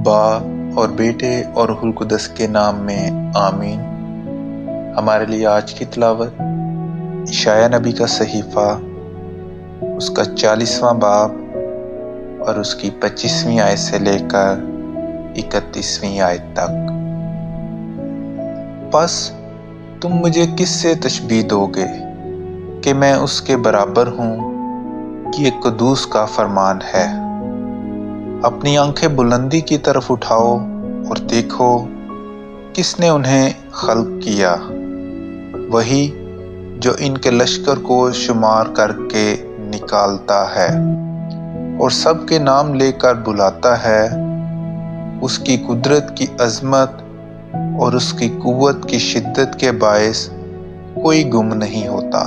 باپ اور بیٹے اور روح القدس کے نام میں آمین۔ ہمارے لیے آج کی تلاوت اشعیاء نبی کا صحیفہ، اس کا 40واں باب اور اس کی 25ویں آیت سے لے کر 31ویں آیت تک۔ پس تم مجھے کس سے تشبیہ دو گے کہ میں اس کے برابر ہوں؟ یہ قدوس کا فرمان ہے۔ اپنی آنکھیں بلندی کی طرف اٹھاؤ اور دیکھو کس نے انہیں خلق کیا، وہی جو ان کے لشکر کو شمار کر کے نکالتا ہے اور سب کے نام لے کر بلاتا ہے۔ اس کی قدرت کی عظمت اور اس کی قوت کی شدت کے باعث کوئی گم نہیں ہوتا۔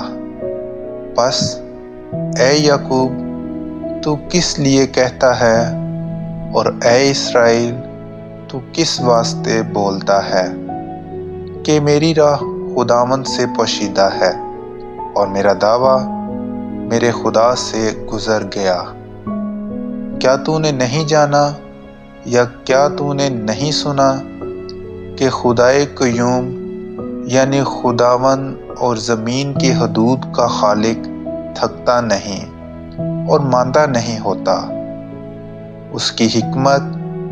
پس اے یعقوب، تو کس لیے کہتا ہے، اور اے اسرائیل تو کس واسطے بولتا ہے کہ میری راہ خداوند سے پوشیدہ ہے اور میرا دعویٰ میرے خدا سے گزر گیا؟ کیا تو نے نہیں جانا یا کیا تو نے نہیں سنا کہ خدائے قیوم یعنی خداوند اور زمین کی حدود کا خالق تھکتا نہیں اور ماندہ نہیں ہوتا؟ اس کی حکمت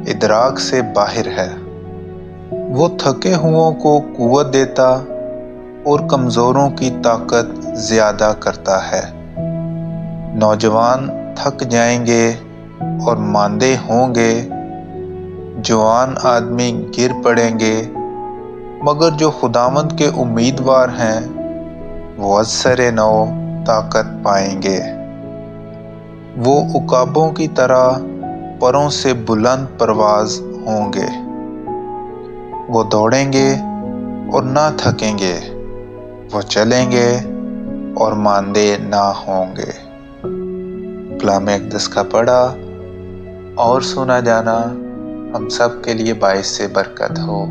ادراک سے باہر ہے۔ وہ تھکے ہوئوں کو قوت دیتا اور کمزوروں کی طاقت زیادہ کرتا ہے۔ نوجوان تھک جائیں گے اور ماندے ہوں گے، جوان آدمی گر پڑیں گے، مگر جو خداوند کے امیدوار ہیں وہ ازسرِ نو طاقت پائیں گے۔ وہ عقابوں کی طرح پروں سے بلند پرواز ہوں گے۔ وہ دوڑیں گے اور نہ تھکیں گے، وہ چلیں گے اور ماندے نہ ہوں گے۔ کلام اقدس کا پڑھا اور سنا جانا ہم سب کے لیے باعث برکت ہو۔